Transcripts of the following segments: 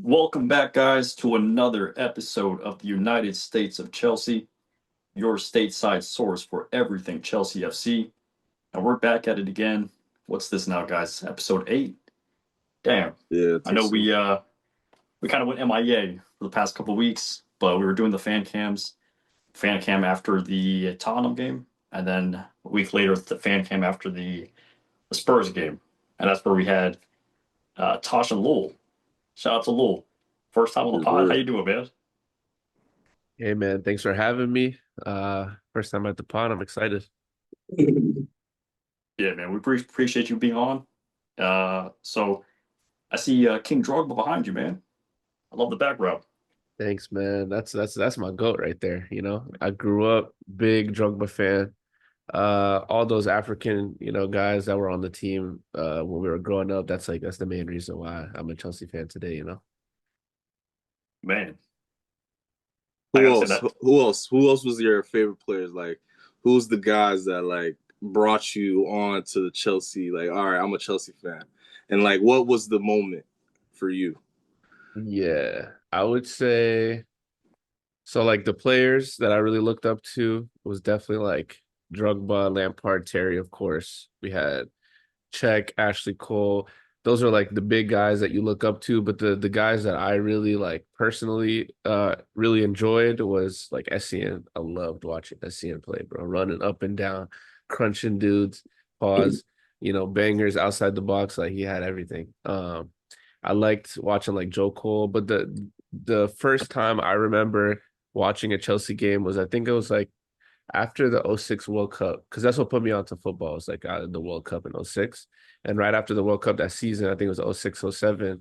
Welcome back, guys, to another episode of the United States of Chelsea, your stateside source for everything Chelsea FC. And we're back at it again. What's this now, guys? Episode 8? Damn. Yeah, I too know soon. we kind of went MIA for the past couple weeks, but we were doing the fan cam after the Tottenham game, and then a week later the fan cam after the Spurs game. And that's where we had Tosh and Leul. Shout out to Leul. First time on the Yes, pod. How sir. you doing, man? Hey man, thanks for having me. First time at the pod, I'm excited. Yeah, man, we appreciate you being on. So I see King Drogba behind you, man. I love the background. Thanks, man. That's my goat right there. I grew up big Drogba fan. All those African, guys that were on the team when we were growing up, that's the main reason why I'm a Chelsea fan today. Man, I Who gotta say else? that. Who else was your favorite players? Like, who's the guys that brought you on to the Chelsea? Like, all right, I'm a Chelsea fan, and like, what was the moment for you? Yeah, I would say so like the players that I really looked up to was definitely like Drogba, Lampard, Terry, of course. We had Check, Ashley Cole. Those are like the big guys that you look up to. But the guys that I really like personally really enjoyed was like Essien. I loved watching Essien play, bro. Running up and down, crunching dudes, pause, bangers outside the box. Like he had everything. I liked watching like Joe Cole, but the first time I remember watching a Chelsea game was I think it was like after the '06 World Cup, because that's what put me onto football. It's like out of the World Cup in '06. And right after the World Cup that season, I think it was '06, '07,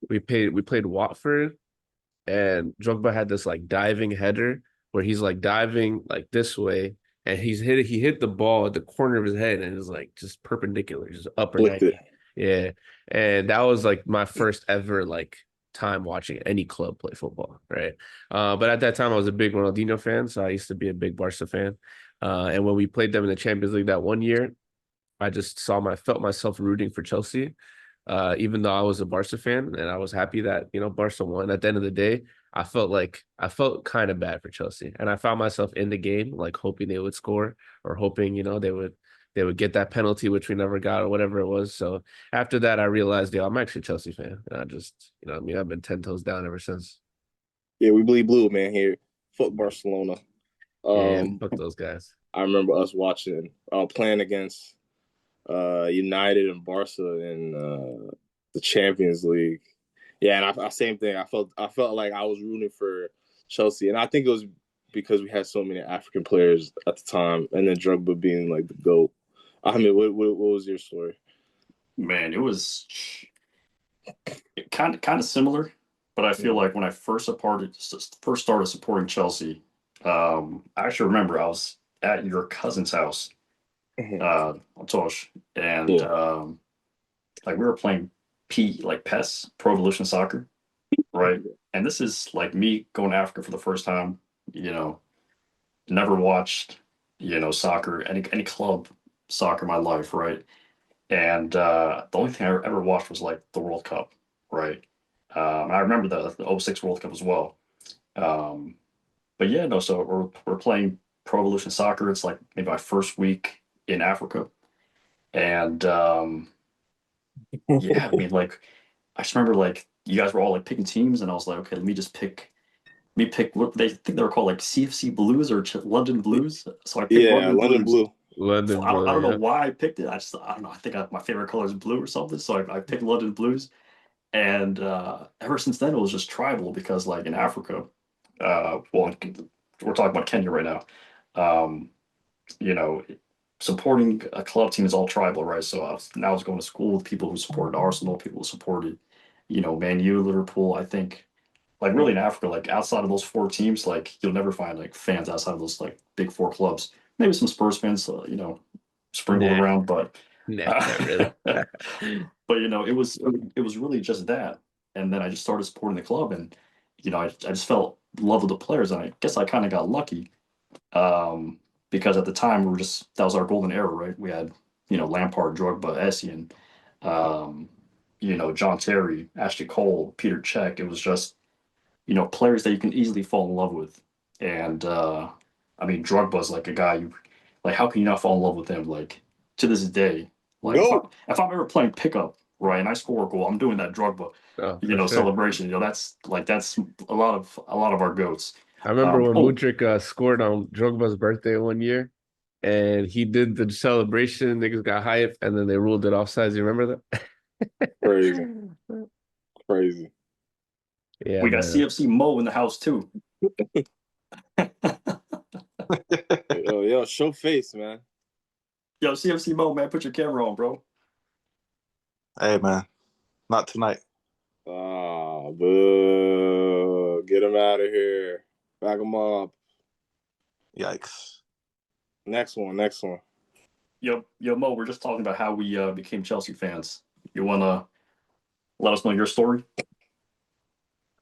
we played Watford and Drogba had this like diving header where he's like diving like this way and he hit the ball at the corner of his head and it's like just perpendicular, just upper Flicked deck. it. Yeah. And that was like my first ever like time watching any club play football, right? But at that time I was a big Ronaldinho fan, so I used to be a big Barca fan. And when we played them in the Champions League that one year, I just felt myself rooting for Chelsea, even though I was a Barca fan, and I was happy that Barca won. At the end of the day, I felt kind of bad for Chelsea, and I found myself in the game, like hoping they would score or hoping they would get that penalty, which we never got or whatever it was. So after that, I realized, I'm actually a Chelsea fan, and I just what I mean, I've been 10 toes down ever since. Yeah, we bleed blue, man. Here, fuck Barcelona. Yeah, Um, fuck those guys. I remember us watching, playing against United and Barca in the Champions League. Yeah, and I same thing. I felt like I was rooting for Chelsea, and I think it was because we had so many African players at the time, and then Drogba being like the goat. I mean, what was your story? Man, it was kind of similar, but I feel Mm-hmm. like when I first started supporting Chelsea, I actually remember I was at your cousin's house, Tosh, and Yeah, like we were playing like PES, Pro Evolution Soccer, right? And this is like me going to Africa for the first time. You know, never watched soccer, any club soccer in my life, right? And the only thing I ever watched was like the World Cup, right? I remember the '06 World Cup as well. Um, but yeah, no, so we're playing Pro Evolution Soccer. It's like maybe my first week in Africa, and yeah, I mean, like I just remember like you guys were all like picking teams, and I was like, okay, let me pick what they think they were called, like CFC Blues or London Blues. So I picked yeah, London London Blues. Blue. London, I bro. don't know Yeah. why I picked it. I don't know. I think my favorite color is blue or something. So I picked London Blues. And ever since then, it was just tribal because, like in Africa, well, we're talking about Kenya right now. Um, you know, supporting a club team is all tribal, right? So I was going to school with people who supported Arsenal, people who supported, Man U, Liverpool. I think, like, really in Africa, like outside of those four teams, like you'll never find like fans outside of those like big four clubs. Maybe some Spurs fans, sprinkled Nah, around, but nah, not really. but it was really just that. And then I just started supporting the club, and I just felt love of the players, and I guess I kind of got lucky, because at the time that was our golden era, right? We had Lampard, Drogba, Essien, um, John Terry, Ashley Cole, Peter Cech. It was just, players that you can easily fall in love with. And I mean, Drogba's like a guy you like. How can you not fall in love with him? Like to this day, like No. if I'm ever playing pickup, right, and I score a goal, I'm doing that Drogba, Oh, for sure. celebration. That's a lot of our goats. I remember when Oh, Mudryk scored on Drogba's birthday one year, and he did the celebration. Niggas got hype, and then they ruled it offsides. You remember Crazy. that? Crazy. Yeah, we got man. CFC Mo in the house too. Yo, show face, man. Yo, CFC Mo, man, put your camera on, bro. Hey, man, not tonight. Ah, boo. Get him out of here. Back him up. Yikes. Next one. Yo, Mo, we're just talking about how we became Chelsea fans. You wanna let us know your story?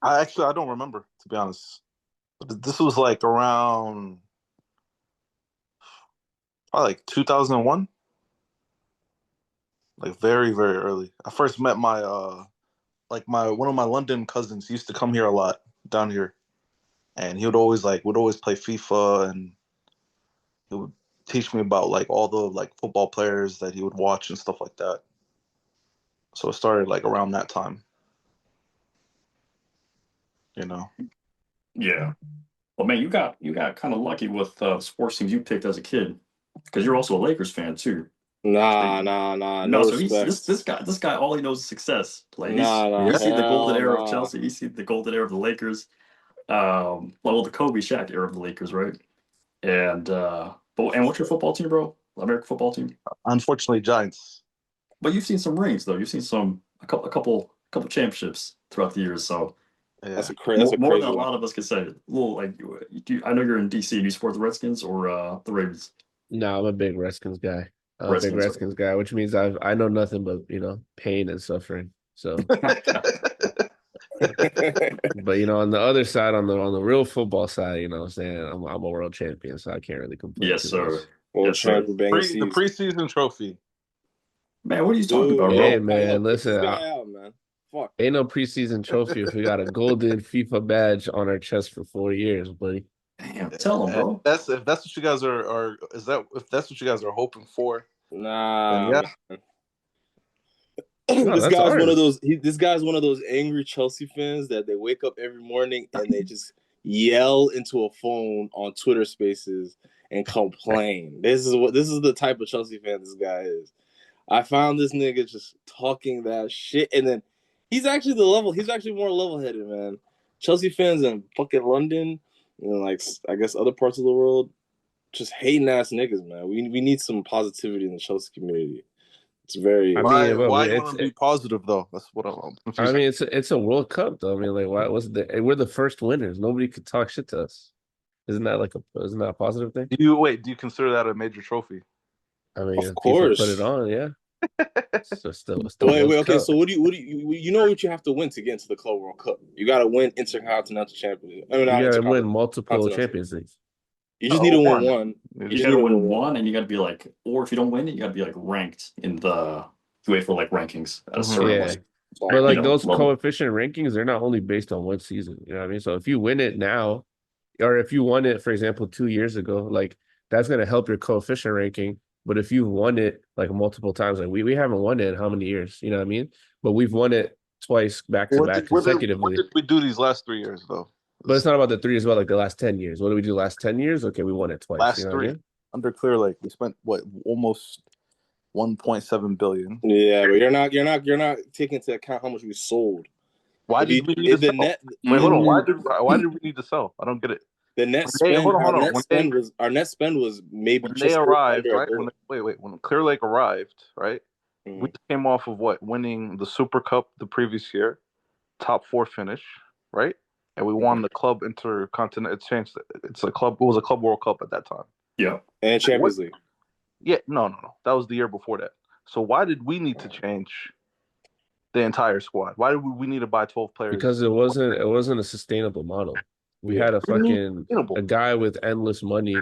I don't remember, to be honest. But this was like around probably like 2001, like very, very early. I first met my like my one of my London cousins. He used to come here a lot down here, and he would always play FIFA, and he would teach me about like all the like football players that he would watch and stuff like that. So it started like around that time, you know. Yeah. Well, man, you got kind of lucky with sports teams you picked as a kid, because you're also a Lakers fan too. Nah. No, No so he's respect. this guy. All he knows is success. Like Nah. he's seen the golden Hell era of nah. Chelsea. He's seen the golden era of the Lakers. Well, the Kobe Shaq era of the Lakers, right? And what's your football team, bro? American football team. Unfortunately, Giants. But you've seen some rings though. You've seen a couple championships throughout the years. So Yeah. That's a more than crazy a one. lot of us could say. Well, like I know you're in DC. Do you support the Redskins or the Ravens? No, I'm a big Redskins guy. I'm a big Redskins. Redskins guy, which means I know nothing but pain and suffering. So, but on the other side, on the real football side, what I'm saying, I'm a world champion, so I can't really complain Yes, too much. sir. World Yes, sir. champion banging The season. preseason trophy. Man, what are you talking Dude, about, Hey bro? man, kick this listen, guy out, man. Fuck. ain't no preseason trophy if we got a golden FIFA badge on our chest for 4 years, buddy. Damn, tell him, And bro. if that's what you guys are is that if that's what you guys are hoping for, then Nah, yeah. man. No, This that's guy's one of ours. those. This guy's one of those angry Chelsea fans that they wake up every morning and they just yell into a phone on Twitter Spaces and complain. This is the type of Chelsea fan this guy is. I found this nigga just talking that shit, and then he's actually more level headed, man. Chelsea fans in fucking London, like I guess other parts of the world, just hating ass niggas, man. We need some positivity in the Chelsea community. It's very. I mean, well, Why do you want to be positive though? That's what I'm I confused. mean, it's a World Cup though. I mean, like, why was we're the first winners. Nobody could talk shit to us. Isn't that a positive thing? Do you consider that a major trophy? I mean, Of if FIFA put it course. on, yeah. So it's the Wait, World okay. Cup. So what do you know what you have to win to get into the Club World Cup? You got to win Intercontinental Championship. I mean, You not gotta win Intercontinental. multiple Champions Leagues. You just need to win One. one. You just got to need win one, and you got to be like, or if you don't win it, you got to be like ranked in the UEFA like rankings at a certain Yeah. like But like those level. coefficient rankings, they're not only based on one season. You know what I mean? So if you win it now, or if you won it, for example, 2 years ago, like that's gonna help your coefficient ranking. But if you've won it like multiple times, like we haven't won it in how many years? You know what I mean? But we've won it twice back to back What consecutively. did we do these last 3 years though? But it's not about the three as well, like the last 10 years. What do we do last 10 years? Okay, we won it twice. You Last know what I three mean? under Clearlake, we spent what almost 1.7 billion. Yeah, but you're not taking into account how much we sold. Why did we need to the sell? net? Wait, hold on. Why did we need to sell? I don't get it. The net Hey, spend. hold on. Our net spend was maybe When they just arrived, under a right? billion. When Clearlake arrived, right? Mhm. We came off of what? Winning the Super Cup the previous year, top four finish, right? And we won the club intercontinental. It changed. It's a club. It was a club World Cup at that time. Yeah. And Champions League. Yeah, no. That was the year before that. So why did we need to change the entire squad? Why did we need to buy 12 players? Because it wasn't a sustainable model. We Yeah. had What do you mean sustainable? a guy with endless money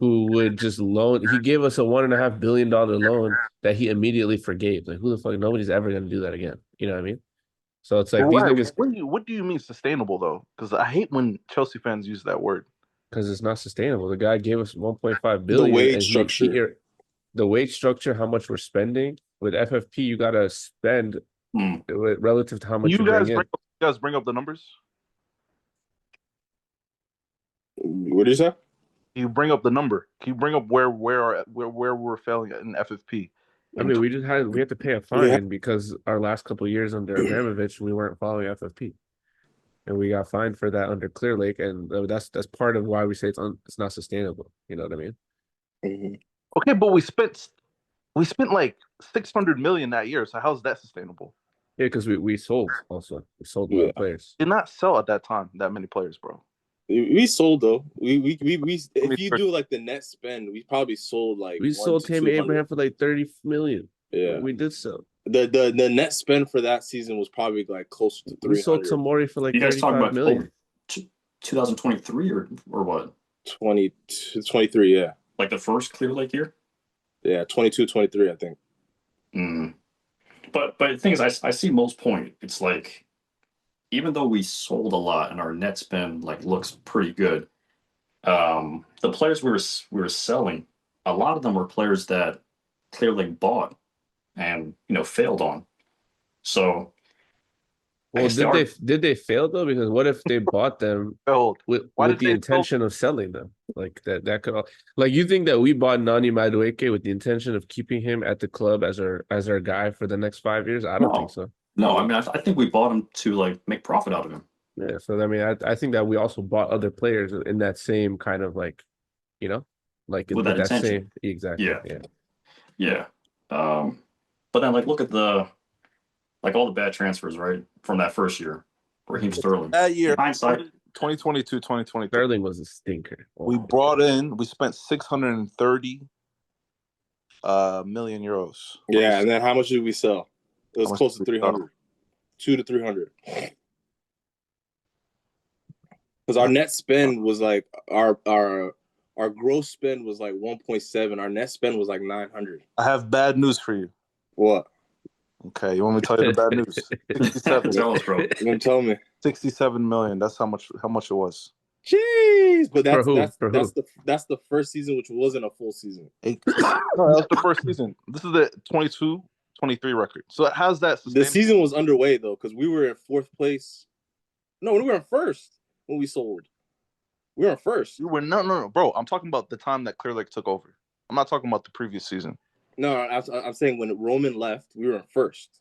who would just loan. He gave us a $1.5 billion loan that he immediately forgave. Like, who the fuck? Nobody's ever gonna do that again. You know what I mean? So it's like these niggas, What do you mean sustainable though? Because I hate when Chelsea fans use that word. because it's not sustainable. The guy gave us 1.5 The billion, wage and structure. the wage structure, how much we're spending with FFP, you gotta spend relative to how much you bring in. You guys bring up the numbers? What did you say? You bring up the number. Can you bring up where we're failing in FFP? I mean, we had to pay a fine because our last couple of years under Abramovich, we weren't following FFP, and we got fined for that under Clearlake, and that's part of why we say it's not sustainable. You know what I mean? Mm-hmm. Okay, but we spent like 600 million that year. So how's that sustainable? Yeah, because we sold also. We sold a lot of players. Did not sell at that time that many players, bro. We sold though. We if you do like the net spend, we probably sold like we sold Tammy Abraham for like 30 million. Yeah, we did so. The net spend for that season was probably like close to 300. We sold Tamori for like you guys 35 million. 2023 or what? 23, yeah. Like the first Clearlake year? Yeah, 22, 23, I think. But the thing is, I see Mo's point. It's like, even though we sold a lot and our net spend like looks pretty good, the players we were selling, a lot of them were players that Clearlake bought and failed on. So, well, did they fail though? Because what if they bought them with the intention of selling them? Like that could like, you think that we bought Nani Madueke with the intention of keeping him at the club as our guy for the next 5 years? I don't think so. No, I mean I think we bought him to like make profit out of him. Yeah, so I mean I think that we also bought other players in that same kind of like, like with that same exactly. Yeah. But then like look at all the bad transfers, right, from that first year, Raheem Sterling. That year, in hindsight, 2022, 2023. Sterling was a stinker. We spent 630 million euros. Yeah, and then how much did we sell? It was close to 300. 200 to 300. Because our net spend was like our gross spend was like 1.7. Our net spend was like 900. I have bad news for you. What? Okay, you want me to tell you the bad news? 67. Tell us, bro. You're gonna tell me. 67 million. That's how much it was. Jeez, but that's the first season, which wasn't a full season. No, that's the first season. This is the 22-23 record. So how's that? The season was underway though, because we were in fourth place. No, we were in first when we sold. We were in first. You were no, bro. I'm talking about the time that Clearlake took over. I'm not talking about the previous season. No, I'm saying when Roman left, we were in first.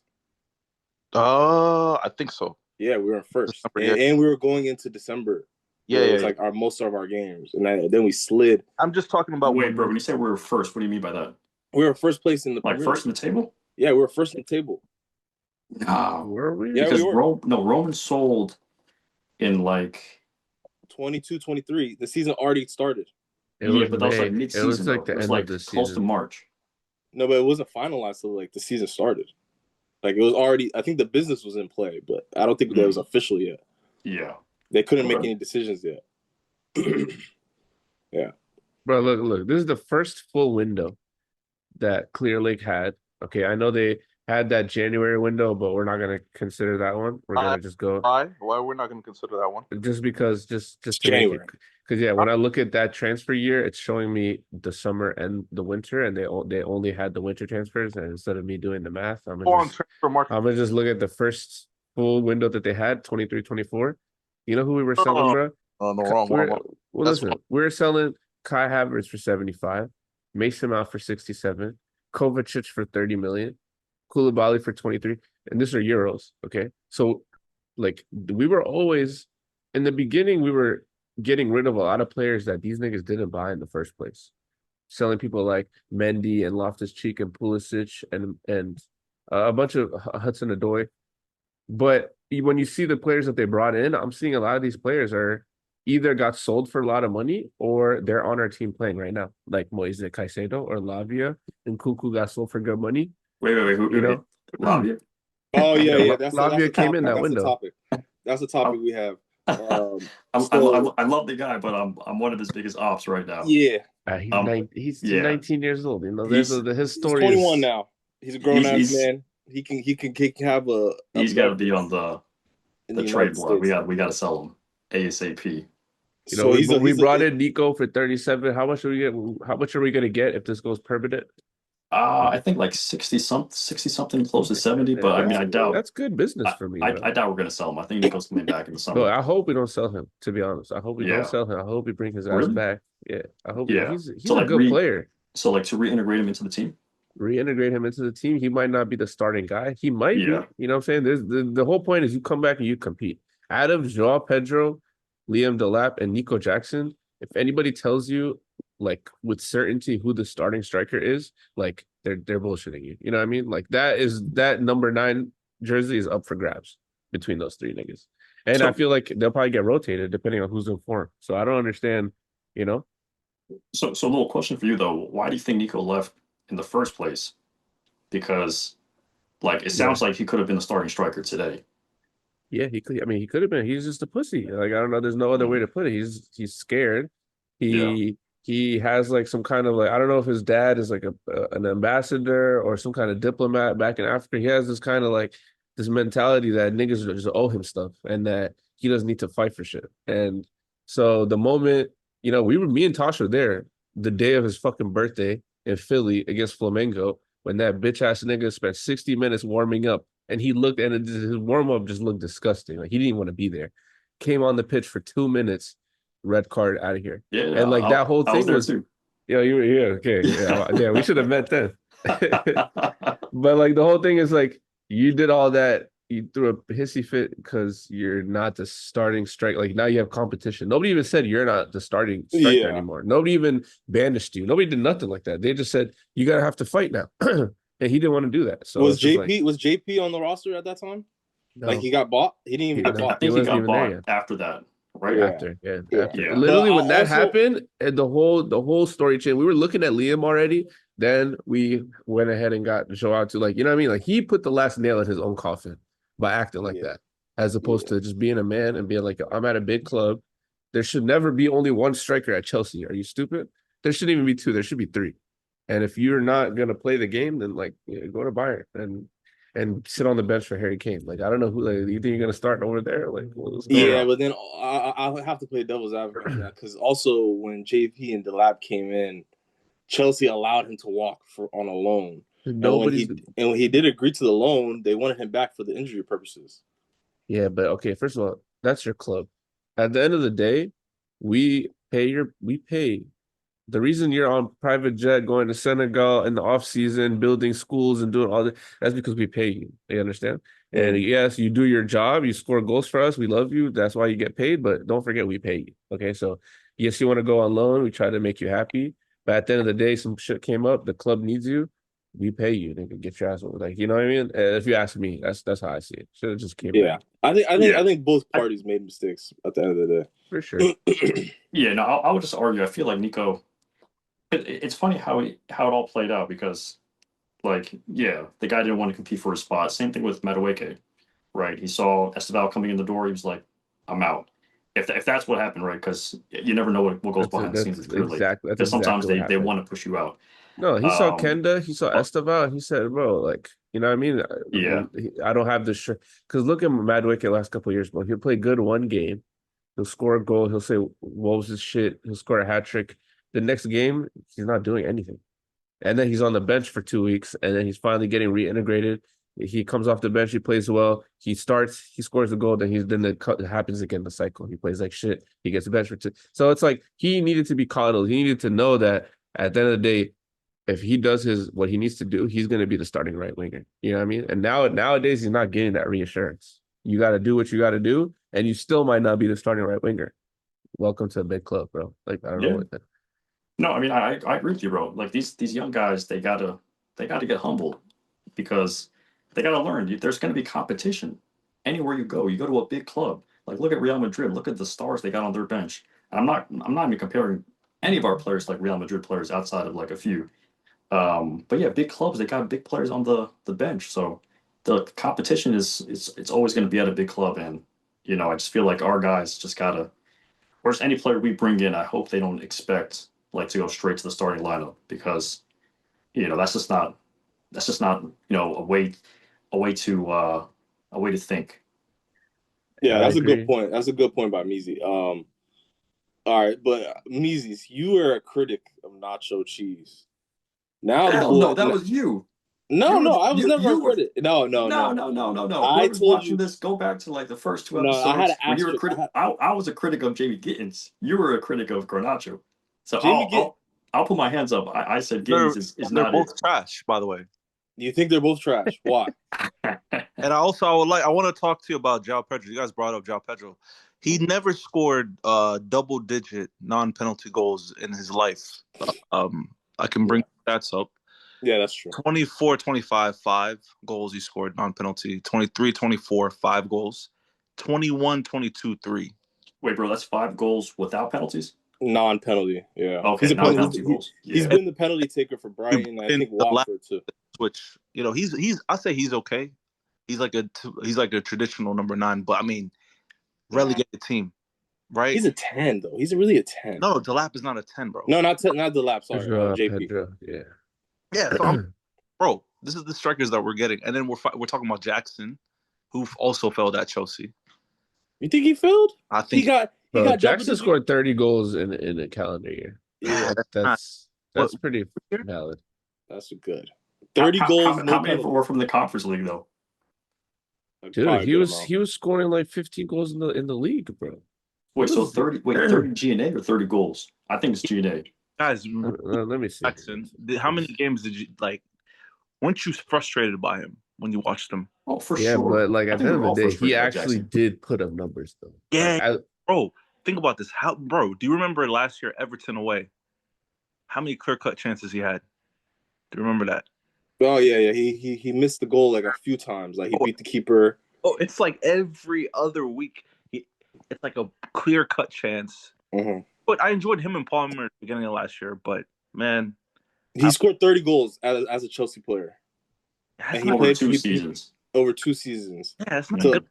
I think so. Yeah, we were in first, and we were going into December. Yeah, it's like most of our games, and then we slid. I'm just talking about. Wait, bro. When you say we were first, what do you mean by that? We were first place in the first in the table. Yeah, we were first in the table. No, were we? Yeah, because Roman sold in like 22, 23. The season already started. But that was like mid-season. It was like the end of the season. Close to March. No, but it wasn't finalized till like the season started. Like it was already. I think the business was in play, but I don't think that was official yet. Yeah, they couldn't make any decisions yet. Yeah, bro. Look. This is the first full window that Clearlake had. Okay, I know they had that January window, but we're not gonna consider that one. We're gonna just go. Why? Why we're not gonna consider that one? Just because, just to January. Because when I look at that transfer year, it's showing me the summer and the winter, and they only had the winter transfers. And instead of me doing the math, I'm gonna just look at the first full window that they had, 23-24. You know who we were selling, bro? Wrong. Well, listen, we were selling Kai Havertz for 75, Mason Mount for 67, Kovacic for 30 million, Koulibaly for 23, and these are euros. Okay, so like we were always in the beginning, we were getting rid of a lot of players that these niggas didn't buy in the first place, selling people like Mendy and Loftus-Cheek and Pulisic and a bunch of Hudson-Odoi. But when you see the players that they brought in, I'm seeing a lot of these players are either got sold for a lot of money or they're on our team playing right now, like Moise Caicedo or Lavia, and Kuku got sold for good money. Wait, who? Lavia? Oh yeah. Lavia came in that window. That's the topic we have. So I love the guy, but I'm one of his biggest ops right now. yeah, He's Yeah, 19 years old. You know, he's his he's story 21 is, now. He's a grown ass he's man. He can have a he's got to be on breakfast in the the trade United block. States. We got to sell him ASAP. you know, So we he's a brought in Nico for 37. How much are we get? How much are we gonna get if this goes permanent? I think like 60 something, close to 70. Yeah, But I mean, that's good business for me, bro. I doubt we're gonna sell him. I think Nico's coming back in the But summer. I hope we don't sell him. To be honest, I hope we don't Yeah, sell him. I hope we bring his ass really? back. Yeah, I hope Yeah. he's So a like good player. to reintegrate him into the team. Reintegrate him into the team. He might not be the starting guy. He might be. Yeah. You know what I'm saying? There's the whole point is you come back and you compete. Adams, Joao Pedro, Liam Delap, and Nico Jackson. If anybody tells you like with certainty who the starting striker is, like they're bullshitting you. You know what I mean? Like that number 9 jersey is up for grabs between those 3 niggas. And I So feel like they'll probably get rotated depending on who's in form. So I don't understand, you know. so a little question for you though. Why do you think Nico left in the first place? Because like it Yeah. sounds like he could have been the starting striker today. Yeah, he could. I mean, he could have been. He's just a pussy. Like I don't know. There's no other way Mm, to put it. He's scared. yeah. He has like some kind of like I don't know if his dad is like an ambassador or some kind of diplomat back in Africa. He has this kind of like this mentality that niggas just owe him stuff and that he doesn't need to fight for shit. And so the moment me and Tosh were there the day of his fucking birthday in Philly against Flamengo when that bitch ass nigga spent 60 minutes warming up and he looked and his warm up just looked disgusting. Like he didn't even want to be there. Came on the pitch for 2 minutes, red card out of here. Yeah, And like that whole I was thing there was, too. you were here, okay, yeah, we should have met then. But like the whole thing is like you did all that, you threw a hissy fit because you're not the starting strike. Like now you have competition. Nobody even said you're not the starting striker yeah. anymore. Nobody even banished you. Nobody did nothing like that. They just said you gotta have to fight now. And he didn't want to do that. So it's just like Was JP on the roster at that time? Like no, he got bought? He didn't even get I bought. he think he wasn't got even there bought yet. after that, right? Yeah. After, yeah, Yeah. after. Yeah. But Literally, I when that also happened, and the whole story changed. We were looking at Liam already. Then we went ahead and got Joao to like, you know what I mean? Like he put the last nail in his own coffin by acting like yeah, that, as opposed yeah. to just being a man and being like, I'm at a big club. There should never be only one striker at Chelsea. Are you stupid? There shouldn't even be 2. There should be 3. And if you're not gonna play the game, then like go to Bayern and sit on the bench for Harry Kane. Like I don't know who. Like, you think you're gonna start over there? Like what's going Yeah, on? but then I'll have to play devil's advocate on that because also when JP and Delap came in, Chelsea allowed him to walk for on a loan, Nobody's. and when he did agree to the loan, they wanted him back for the injury purposes. Yeah, but okay, first of all, that's your club. At the end of the day, we pay. The reason you're on private jet going to Senegal in the off season, building schools and doing all that, that's because we pay you. You understand? And Mm. yes, you do your job, you score goals for us, we love you. That's why you get paid, but don't forget we pay you. Okay. So yes, you want to go on loan, we try to make you happy. But at the end of the day, some shit came up, the club needs you, we pay you. They can get your ass over. Like, you know what I mean? If you ask me, that's how I see it. Should have just came back. Yeah, Yeah. I think both I, parties made mistakes at the end of the For sure. day. yeah, no, I would just argue. I feel like Nico. It's funny how it all played out because, like, yeah, the guy didn't want to compete for his spot. Same thing with Madueke, right? He saw Estevao coming in the door. He was like, "I'm out." If that's what happened, right? Because you never know what goes behind the scenes with Clearlake. That's Because sometimes exactly what they happened. want to push you out. No, he saw Um, Kenda, he saw but Estevao, and he said, "Bro, like, you know what I mean? yeah, I don't have this shirt." Because look at Madwick the last couple of years, bro. He'll play good one game, he'll score a goal, he'll say, "What was his shit?" He'll score a hat trick. The next game, he's not doing anything, and then he's on the bench for 2 weeks, and then he's finally getting reintegrated. He comes off the bench, he plays well, he starts, he scores the goal, then the cut happens again. The cycle, he plays like shit, he gets the bench for 2. So it's like he needed to be coddled. He needed to know that at the end of the day if he does his what he needs to do, he's going to be the starting right winger. You know what I mean? And nowadays he's not getting that reassurance. You got to do what you got to do, and you still might not be the starting right winger. Welcome to a big club, bro. Like I don't know yeah. what that. No, I mean I agree with you, bro. Like these young guys, they gotta get humbled because they gotta learn. There's gonna be competition anywhere you go. You go to a big club. Like look at Real Madrid. Look at the stars they got on their bench. And I'm not even comparing any of our players to like Real Madrid players outside of like a few. But yeah, big clubs, they got big players on the bench. So the competition is it's always gonna be at a big club and I just feel like our guys just gotta, or just any player we bring in, I hope they don't expect like to go straight to the starting lineup because that's just not a way to think. Yeah, I that's a good agree. point. That's a good point by Meezy. All right, but Meezy, you are a critic of nacho cheese. Now the Hell boy. no, that was you. No, You were no, I was never a you were critic. No, no, no, no. no, no, no, no. I Whoever's told watching you. this, go back to like the first two No, I had episodes an where you were a asterisk. critic. I was a critic of Jamie Gittins. You were a critic of Garnacho. So Jamie Gitt. I'll put my hands up. I said They're Gittins is they're not it. both trash, by the way. You think they're both trash? Why? And I want to talk to you about João Pedro. You guys brought up João Pedro. He never scored double digit non-penalty goals in his life. I can bring stats up. Yeah, that's true. 24, 25, 5 goals he scored non-penalty. 23, 24, 5 goals. 21, 22, 3. Wait, bro, that's 5 goals without penalties? Non-penalty. Yeah. Okay, non-penalty goals. He's Yeah. been the penalty taker for Brighton. I think Watford too. Which he's I say he's okay. He's like a traditional number 9, but I mean relegated team, right? He's a 10 though. He's really a 10. No, Delap is not a 10, bro. No, not the lap. Sorry, Pedro, JP. Pedro, yeah. Yeah, so bro, this is the strikers that we're getting, and then we're talking about Jackson, who also failed at Chelsea. You think he failed? I think He got Jackson scored 30 goals in a calendar year. Yeah, That's What- pretty valid. that's good. 30 goals. How many were from the Conference League though? Dude, he was scoring like 15 goals in the league, bro. Wait, so 30 G&A or 30 goals? I think it's G&A. guys, Let me see. Jackson, how many games did you like? Weren't you frustrated by him when you watched him? Oh, for Yeah, sure. but like I at think the we end were of the all day, he frustrated by actually Jackson. did put up numbers though. Yeah, Like, bro. Think about this. Bro, do you remember last year Everton away? How many clear-cut chances he had? Do you remember that? Oh yeah. He missed the goal like a few times. Like he beat the keeper. Oh, it's like every other week. It's like a clear-cut chance. Mhm. But I enjoyed him and Palmer at the beginning of last year. But man, He scored 30 goals as a Chelsea player. that's And he not, Over played 2 seasons. over 2 seasons. yeah, that's not So- good.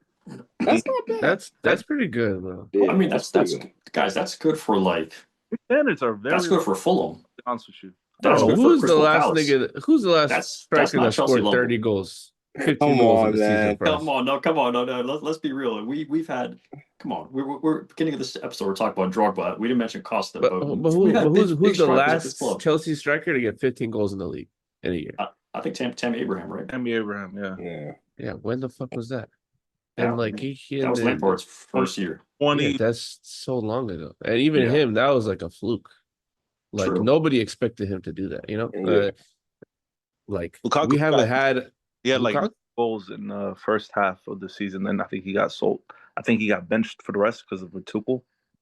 That's not bad. that's pretty good, bro. Yeah, I mean, that's pretty good. guys, that's good for like Standards are very. that's good for Fulham. To be honest with you. That's Bro, good for who's the Crystal last Palace. nigga? Who's the last That's striker not that Chelsea scored level. 30 goals? 15 Come goals on, in the season man. for us. Come on, no. Let's be real. We've had. Come on, we're beginning of this episode. We're talking about Drogba. We didn't mention Costa, But we had who's big the strikers at this last club. Chelsea striker to get 15 goals in the league in a year? I think Tammy Abraham, right? Tammy Abraham, yeah. Yeah. Yeah, when the fuck was that? Yeah, And like that was Lampard's first year. 20. Yeah, that's so long ago. And even Yeah. him, that was like a fluke. Like True. nobody expected him to do that, you know? Yeah. Like Lukaku we haven't had He had like Lukaku? goals in the first half of the season. Then I think he got sold. I think he got benched for the rest because of the Tuchel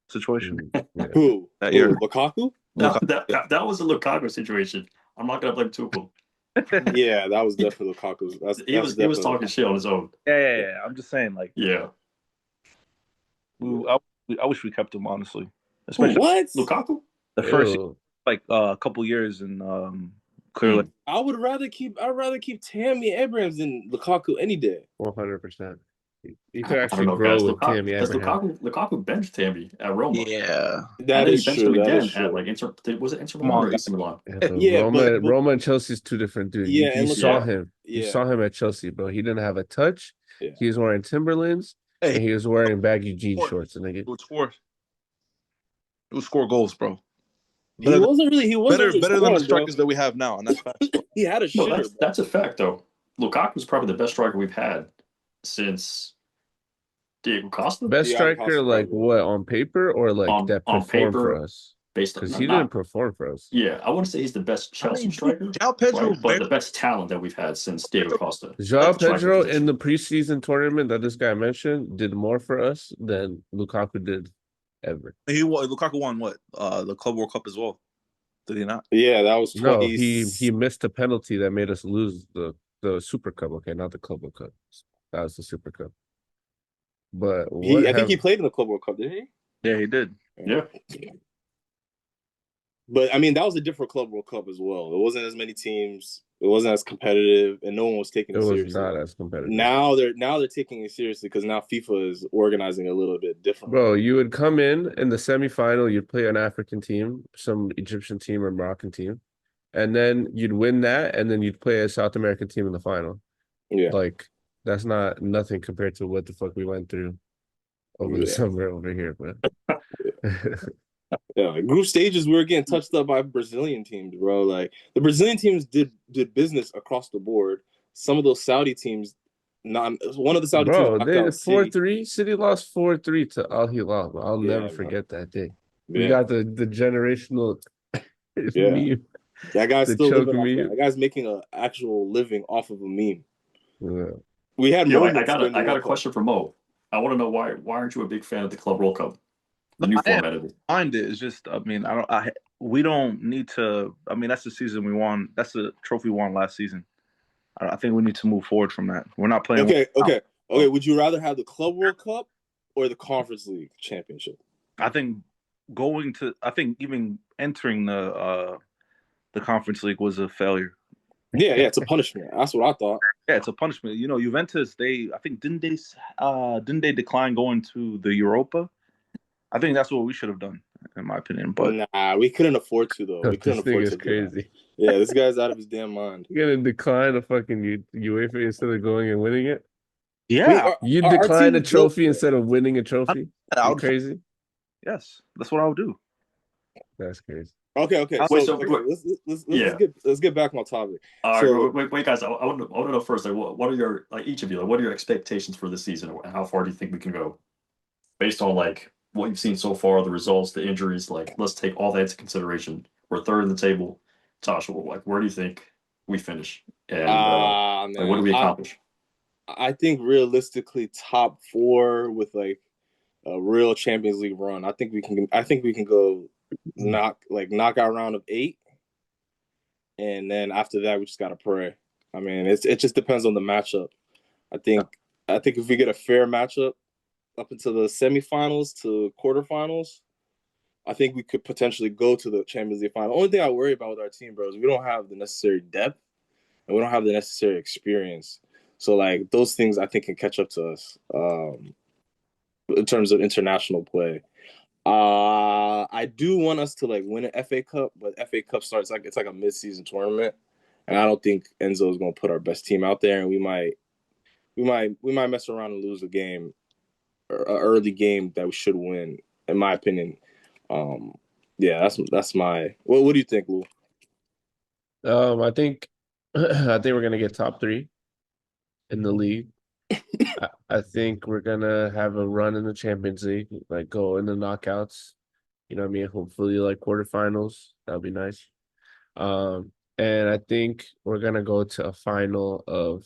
situation. Yeah. Who? That year. Lukaku? That was a Lukaku situation. I'm not gonna blame Tuchel. Yeah, that was definitely Lukaku's. He was talking shit on his own. Yeah. I'm just saying, like, Yeah. I wish we kept him, honestly. Especially What? Lukaku? the first Ew. like a couple years in Clearlake. I'd rather keep Tammy Abrams than Lukaku any day. 100%. You I could don't actually know, grow guys. with Tammy Abraham. Lukaku benched Tammy at Roma. Yeah. And That then is he benched true. him That again is true. at like Inter. Was it Inter Come Milan on, or AC Milan? Yeah, but Yeah, Roma, but- Roma and Chelsea's two different dudes. Yeah, you and saw Lukaku- him. You Yeah. saw him at Chelsea, bro. He didn't have a touch. Yeah. He was wearing Timberlands and he was wearing baggy jean Sport. shorts. And It would score goals, bro. He wasn't really Better really than the scoring, bro. strikers that we have now, and that's facts. He had a No, shitter. that's a fact though. Lukaku's probably the best striker we've had since Diego Costa. best Yeah, striker, Costa like probably. what, on paper or like that On performed for paper, us? based on Because he didn't perform for us. Yeah, I wouldn't say he's the best Chelsea striker, João Pedro, right? But the best talent that we've had since Diego Costa. João At the striker Pedro position. in the preseason tournament that this guy mentioned did more for us than Lukaku did ever. Lukaku won what? The Club World Cup as well. Did he not? Yeah, that was 20. No, he missed a penalty that made us lose the Super Cup. Okay, not the Club World Cup. That was the Super Cup. But I think he played in the Club World Cup, didn't he? Yeah, he did. Yeah. But I mean, that was a different Club World Cup as well. It wasn't as many teams. It wasn't as competitive, and no one was taking It it was seriously. not as competitive. Now they're taking it seriously because now FIFA is organizing a little bit differently. Bro, you would come in the semifinal, you'd play an African team, some Egyptian team or Moroccan team, and then you'd win that, and then you'd play a South American team in the final. Yeah, Like, that's not nothing compared to what the fuck we went through over the yeah, summer over here, man. yeah. Like group stages, we were getting touched up by Brazilian teams, bro. Like the Brazilian teams did business across the board. Some of those Saudi teams, not one of the Saudi teams Bro, knocked they out City. 4-3. City lost 4-3 to Al Hilal. I'll Yeah, never man. forget that day. We Yeah, got the generational yeah. meme, That guy's the still choke living off that. meme. That guy's making an actual living off of a meme. Yeah. We had Yo, moments during the I got a World Cup. question for Mo. I want to know why aren't you a big fan of the Club World Cup, the No, new I am. format of it? Mind it. It's just, I mean, we don't need to. I mean, that's the season we won. That's the trophy we won last season. I think we need to move forward from that. We're not playing. Okay. Would you rather have the Club World Cup or the Conference League Championship? I think I think even entering the Conference League was a failure. Yeah, it's a punishment. That's what I thought. Yeah, it's a punishment. You know, Juventus, I think didn't they decline going to the Europa? I think that's what we should have done, in my opinion. But Nah, we couldn't afford to though. We couldn't This thing afford is to do that. crazy. Yeah, this guy's out of his damn mind. You're gonna decline a fucking UEFA instead of going and winning it? yeah, You our decline team a is built trophy for it. instead of winning a trophy? I You would, crazy? yes, that's what I would do. That's crazy. Okay. Wait, So so yeah. let's get back on topic. All So right, wait, guys. I want to know first, like, what are your like each of you? Like, what are your expectations for this season, and how far do you think we can go, based on like what you've seen so far, the results, the injuries? Like, let's take all that into consideration. We're third in the table. Tasha, like, where do you think we finish, and like, what do man, we accomplish? I think realistically top 4 with like a real Champions League run. I think we can go knockout round of 8, and then after that we just gotta pray. I mean, it just depends on the matchup. I think if we get a fair matchup up until the semifinals to quarterfinals, I think we could potentially go to the Champions League final. Only thing I worry about with our team, bro, is we don't have the necessary depth and we don't have the necessary experience. So like those things I think can catch up to us in terms of international play. I do want us to like win an FA Cup, but FA Cup starts like it's like a mid-season tournament, and I don't think Enzo is going to put our best team out there, and we might mess around and lose a game, or an early game that we should win, in my opinion. Yeah, that's my. What do you think, Lou? I think I think we're gonna get top 3 in the league. I think we're gonna have a run in the Champions League, like go in the knockouts. You know what I mean? Hopefully, like quarterfinals. That'd be nice. And I think we're gonna go to a final of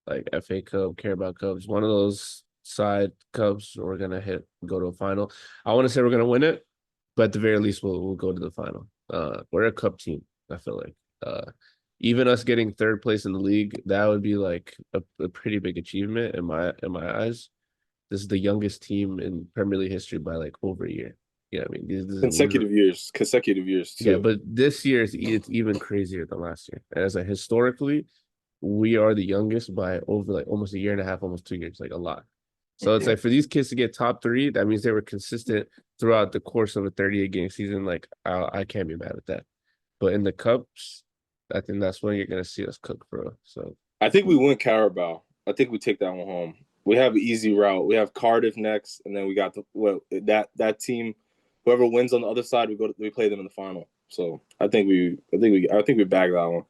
like FA Cup, Carabao Cups, one of those side cups. We're gonna go to a final. I want to say we're gonna win it, but at the very least, we'll go to the final. We're a cup team. I feel like. Even us getting third place in the league, that would be like a pretty big achievement in my eyes. This is the youngest team in Premier League history by like over a year. Yeah, I mean, Consecutive years too. Yeah, but this year it's even crazier than last year. As a historically, we are the youngest by over like almost a year and a half, almost 2 years, like a lot. So it's like for these kids to get top 3, that means they were consistent throughout the course of a 38 game season. Like I can't be mad at that. But in the cups, I think that's when you're gonna see us cook, bro. So I think we win Carabao. I think we take that one home. We have an easy route. We have Cardiff next, and then we got that team. Whoever wins on the other side, we play them in the final. So I think we bag that one.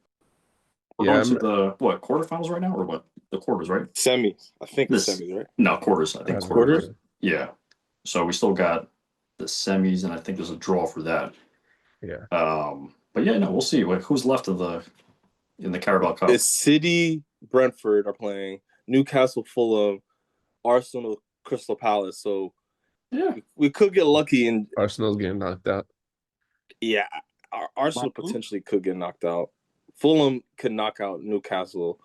We're going to the quarterfinals right now, or what? The quarters, right? Semis. I think it's semis, right? No, quarters. I think quarters. Yeah. So we still got the semis, and I think there's a draw for that. Yeah. But yeah, no, we'll see. Like, who's left in the Carabao Cup? It's City, Brentford are playing, Newcastle, Fulham, Arsenal, Crystal Palace. So yeah, we could get lucky and Arsenal's getting knocked out. Yeah, Arsenal potentially could get knocked out. Fulham could knock out Newcastle.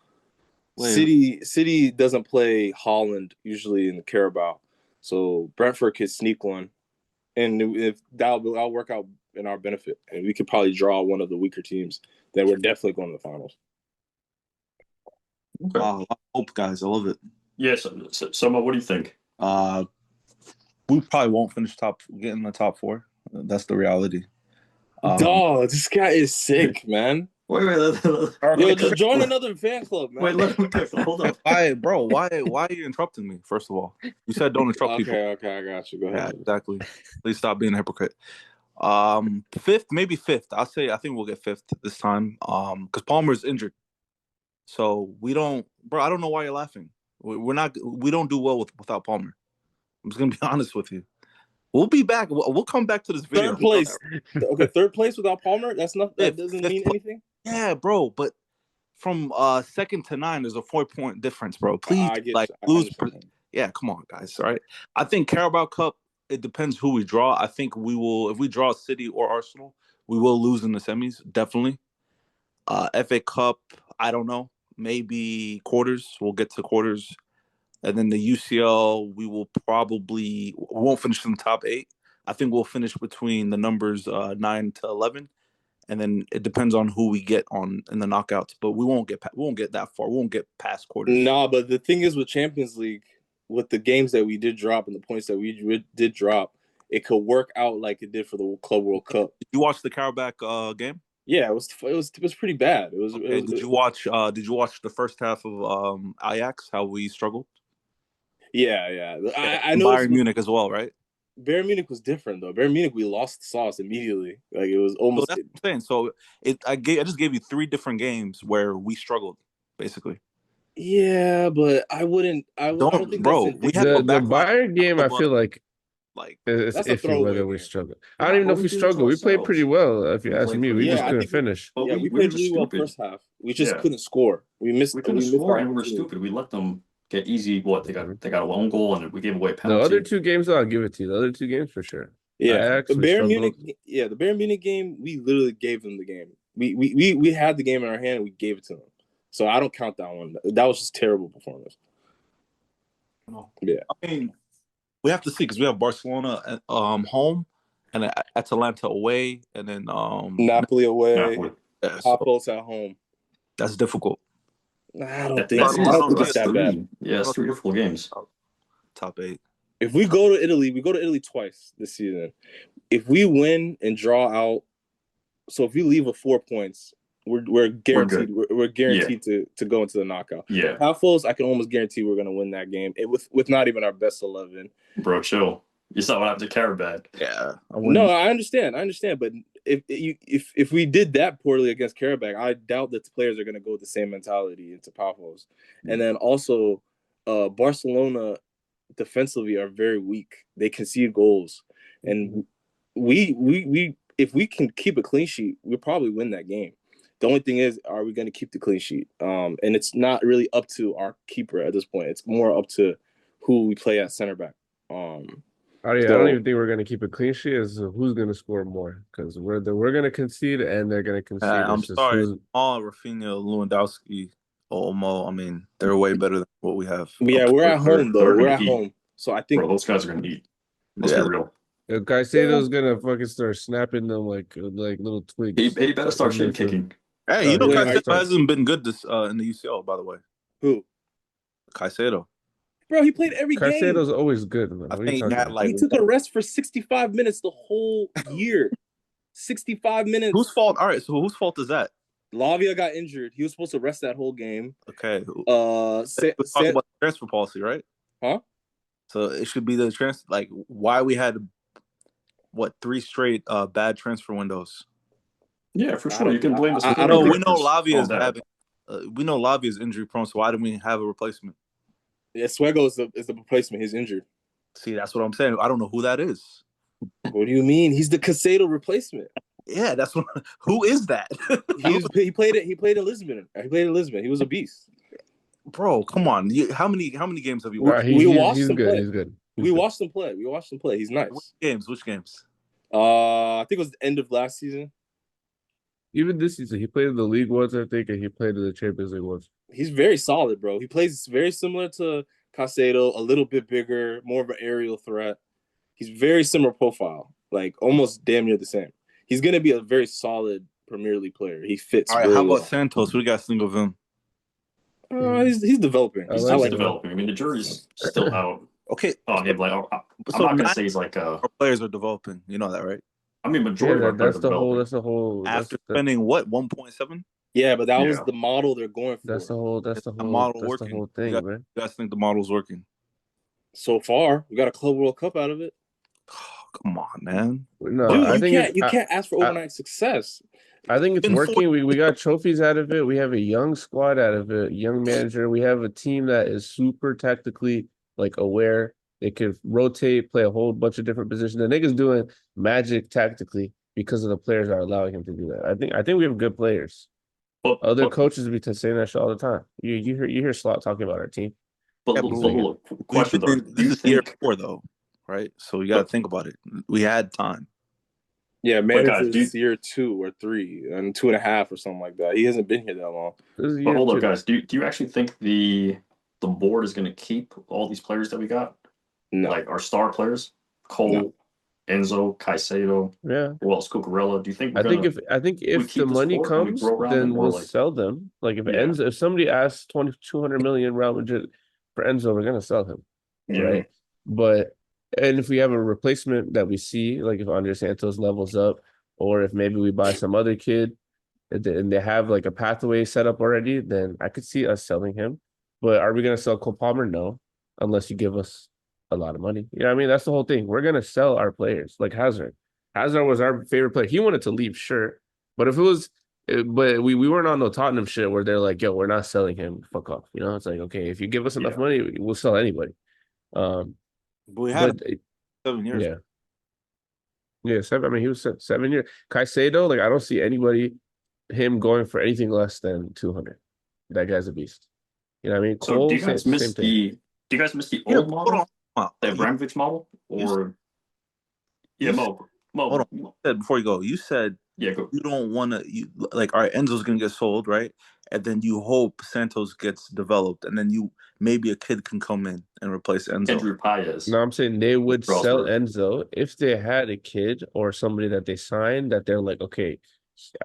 City doesn't play Holland usually in the Carabao, so Brentford could sneak one, and if that'll work out in our benefit, and we could probably draw one of the weaker teams, then we're definitely going to the finals. Okay. Hope, guys. I love it. Yeah. So, Soma, what do you think? We probably won't get in the top 4. That's the reality. Dog, this guy is sick, man. Wait. Yo, just join another fan club, man. Wait. Hold up. Why, bro? Why are you interrupting me? First of all, you said don't interrupt people. Okay, I got you. Go Yeah, ahead. exactly. Please stop being a hypocrite. Fifth, maybe fifth. I think we'll get fifth this time. Because Palmer's injured, so we don't. Bro, I don't know why you're laughing. We don't do well without Palmer. I'm just gonna be honest with you. We'll be back. We'll come back to this video. Third place. Okay, third place without Palmer. That doesn't mean anything. Yeah, bro. But from 2nd to 9, there's a 4-point difference, bro. Please, lose. Yeah, come on, guys. All right. I think Carabao Cup. It depends who we draw. I think we will. If we draw City or Arsenal, we will lose in the semis. Definitely. FA Cup. I don't know. Maybe quarters. We'll get to quarters. And then the UCL, we won't finish in the top 8. I think we'll finish between the numbers 9 to 11, and then it depends on who we get in the knockouts. But we won't get that far. We won't get past quarters. Nah, but the thing is with Champions League, with the games that we did drop and the points that we did drop, it could work out like it did for the Club World Cup. Did you watch the Carabao game? Yeah, it was pretty bad. Did you watch the first half of Ajax? How we struggled? Yeah. I know Bayern Munich as well, right? Bayern Munich was different though. Bayern Munich, we lost the sauce immediately. Like it was almost. So that's what I'm saying. So I just gave you 3 different games where we struggled, basically. Yeah, but I don't think bro. That's we had the Bayern game. I feel like it's that's iffy whether we struggle. I don't Yeah, even know if we struggled. We played pretty well, if you ask me. We just couldn't finish. Yeah, we played really well first half. We just couldn't score. We couldn't score, and we were stupid. We let them get easy. They got a lone goal, and we gave away a penalty. The other 2 games, I'll give it to you. The other 2 games for sure. Yeah, the Bayern Munich game, we literally gave them the game. We had the game in our hand and we gave it to them. So I don't count that one. That was just terrible performance. Yeah, I mean, we have to see because we have Barcelona at home and Atalanta away, and then Napoli away, Apos at home. That's difficult. I don't think it's that bad. Yeah, it's 3 difficult games. Top 8. If we go to Italy, we go to Italy twice this season. If we win and draw out, so if we leave with 4 points, we're guaranteed. We're guaranteed to go into the knockout. Yeah, Half-Fulls, I can almost guarantee we're going to win that game with not even our best 11. Bro, chill. You saw what happened to Carabao. Yeah. No, I understand. But if we did that poorly against Carabao, I doubt that the players are going to go with the same mentality into Half-Fulls. And then also, Barcelona defensively are very weak. They concede goals, and we if we can keep a clean sheet, we'll probably win that game. The only thing is, are we going to keep the clean sheet? And it's not really up to our keeper at this point. It's more up to who we play at center back. I don't even think we're going to keep a clean sheet. Is who's going to score more, because we're going to concede and they're going to concede. I'm sorry, all Rafinha, Lewandowski, Olmo. I mean, they're way better than what we have. Yeah, we're at home though. We're at home, so I think those guys are going to eat. Let's be real. Caicedo's gonna fucking start snapping them like little twigs. He better start shit kicking. Hey, Caicedo hasn't been good this in the UCL, by the way. Who? Caicedo. Bro, he played every game. Caicedo's always good. Man. I think he took a rest for 65 minutes the whole year. 65 minutes. Whose fault? All right, so whose fault is that? Lavia got injured. He was supposed to rest that whole game. Okay. Let's talk about transfer policy, right? Huh? So it should be the transfer. Like, why we had 3 straight bad transfer windows? Yeah, for sure. You can blame this. I know. We know Lavia is having. We know Lavia is injury prone. So why didn't we have a replacement? Yeah, Suego is the replacement. He's injured. See, that's what I'm saying. I don't know who that is. What do you mean? He's the Caicedo replacement. Yeah, that's what. Who is that? He played it. He played in Lisbon. He was a beast. Bro, come on. How many games have you watched? We watched him play. He's good. We watched him play. He's nice. Which games? I think it was the end of last season. Even this season, he played in the league once, I think, and he played in the Champions League once. He's very solid, bro. He plays very similar to Caicedo, a little bit bigger, more of an aerial threat. He's very similar profile, like almost damn near the same. He's going to be a very solid Premier League player. He fits. All right, how about Santos? What do you guys think of him? He's developing. I He's like still like him. developing. I mean, the jury's still out Okay, on him. Like, I'm so not gonna nine say he's like our players are developing. You know that, right? I mean, Yeah, majority of our players that's are the whole. developing. That's the whole. After spending what 1.7, yeah, but that was Yeah. the model they're going That's for. the whole. That's is the the whole. model That's the working? whole thing, man. You guys think the model's working? So far, we got a Club World Cup out of it. Come on, man. No, Dude, I think it's. you can't ask for overnight success. I think it's Been 4 working. We got trophies out of it. We have a young squad out of it, young manager. We have a team that is super tactically like aware. They can rotate, play a whole bunch of different positions. The nigga's doing magic tactically because of the players are allowing him to do that. I think we have good players. But Other but coaches be saying that shit all the time. You hear Slot talking about our team. but, Yeah, look, He's but like, look, question though. Do this you is year think? 4 though, right? So you got to think about it. We had time. Yeah, But guys, manager's year 2 or 3 and 2.5 or something like that. He hasn't been here that long. this is But year hold up, two. guys. Do you actually think the board is going to keep all these players that we got? No, Like our star players, Cole, Enzo, Caicedo, Yeah. who else? Cucurella. Do you think we're I think gonna we if the keep this money core and we comes, grow around then them, or we'll like sell them. Like if yeah, Enzo, if somebody asks 200 million Real Madrid for Enzo, we're gonna sell him, yeah, right? But and if we have a replacement that we see, like if Andre Santos levels up, or if maybe we buy some other kid and they have like a pathway set up already, then I could see us selling him. But are we gonna sell Cole Palmer? No, unless you give us a lot of money. You know what I mean? That's the whole thing. We're gonna sell our players, like Hazard. Hazard was our favorite player. He wanted to leave, sure, but if it was, but we weren't on no Tottenham shit where they're like, "Yo, we're not selling him. Fuck off." You know, it's like, okay, if you give us enough yeah. money, we'll sell anybody. Um, But we had but 7 years. yeah, yeah, seven. I mean, he was 7 years. Caicedo, like, I don't see anybody him going for anything less than 200. That guy's a beast. You know what I mean? So do Cole, you guys same miss thing. do you guys miss the Yeah, old but hold on. model, the You, Abramovich model, you, or yeah, you said, hold on. You said before you go, you said yeah, go. you don't want to. You like, all right, Enzo's gonna get sold, right? And then you hope Santos gets developed, and then you maybe a kid can come in and replace Enzo. Andrew Paez. No, I'm saying they would sell Strasburg. Enzo if they had a kid or somebody that they signed that they're like, okay,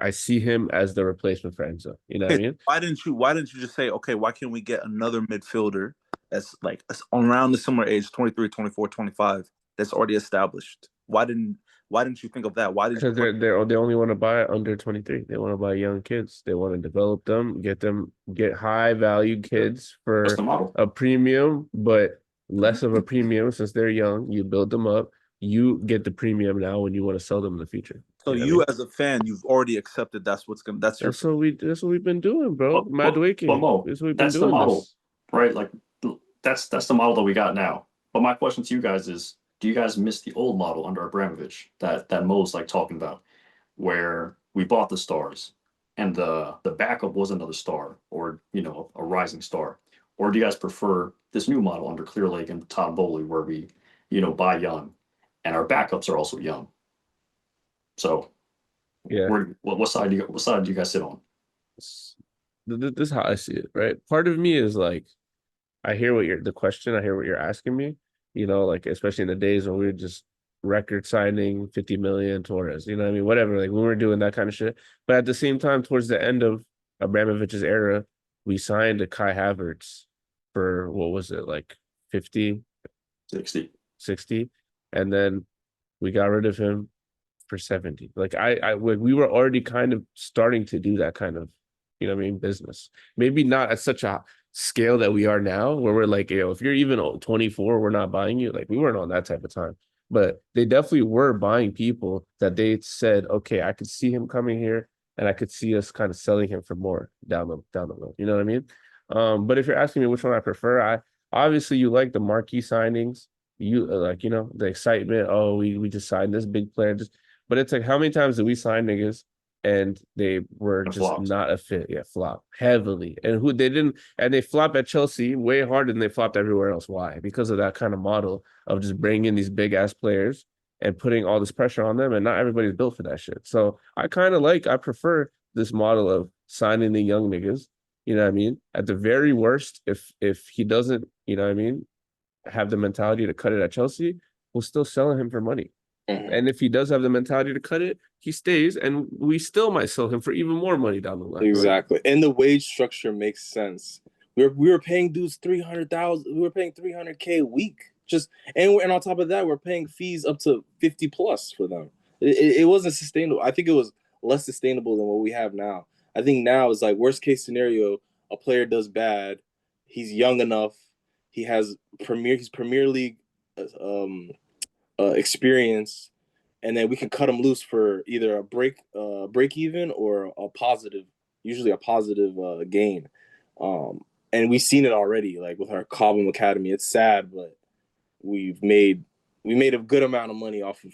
I see him as the replacement for Enzo. You know what I Okay, mean? why didn't you just say, okay, why can't we get another midfielder that's like around the similar age, 23, 24, 25, that's already established? Why didn't you think of that? Why did you Because they only want to buy under 23. They want to buy young kids. They want to develop them, get high value kids That's the for model. a premium, but less of a premium since they're young. You build them up. You get the premium now when you want to sell them in the future. so You know what I you mean? as a fan, you've already accepted that's your That's what we've been doing, bro. But Madwiki. Mo, That's what we've been that's the doing model, this. right? Like that's the model that we got now. But my question to you guys is, do you guys miss the old model under Abramovich that Mo's like talking about, where we bought the stars and the backup was another star or a rising star? Or do you guys prefer this new model under Clearlake and Tom Bowley where we, buy young and our backups are also young? So Yeah. what side do you guys sit on? This is how I see it, right? Part of me is like, I hear the question, I hear what you're asking me, like especially in the days when we were just record signing 50 million Torres, you know what I mean? Whatever, like when we were doing that kind of shit. But at the same time, towards the end of Abramovich's era, we signed a Kai Havertz for what was it, like 50, 60, and then we got rid of him for 70. Like we were already kind of starting to do that kind of, what I mean, business. Maybe not at such a scale that we are now, where we're like, if you're even 24, we're not buying you. Like we weren't on that type of time, but they definitely were buying people that they said, okay, I could see him coming here, and I could see us kind of selling him for more down the road. You know what I mean? But if you're asking me which one I prefer, I obviously you like the marquee signings. You like, the excitement. Oh, we just signed this big player. But it's like, how many times did we sign niggas and they were And just flopped. not a fit? Yeah, flop heavily. And they flop at Chelsea way harder than they flopped everywhere else. Why? Because of that kind of model of just bringing in these big ass players and putting all this pressure on them. And not everybody's built for that shit. So I prefer this model of signing the young niggas. You know what I mean? At the very worst, if he doesn't, you know what I mean, have the mentality to cut it at Chelsea, we'll still sell him for money. And if he does have the mentality to cut it, he stays, and we still might sell him for even more money down the line. Exactly. And the wage structure makes sense We were paying dudes 300,000. We were paying 300K a week. And on top of that, we're paying fees up to 50 plus for them. It wasn't sustainable. I think it was less sustainable than what we have now. I think now is like worst case scenario, a player does bad, he's young enough, he's Premier League experience, and then we can cut him loose for either a break even or a positive, usually a positive gain. And we've seen it already, like with our Cobham Academy. It's sad, but we made a good amount of money off of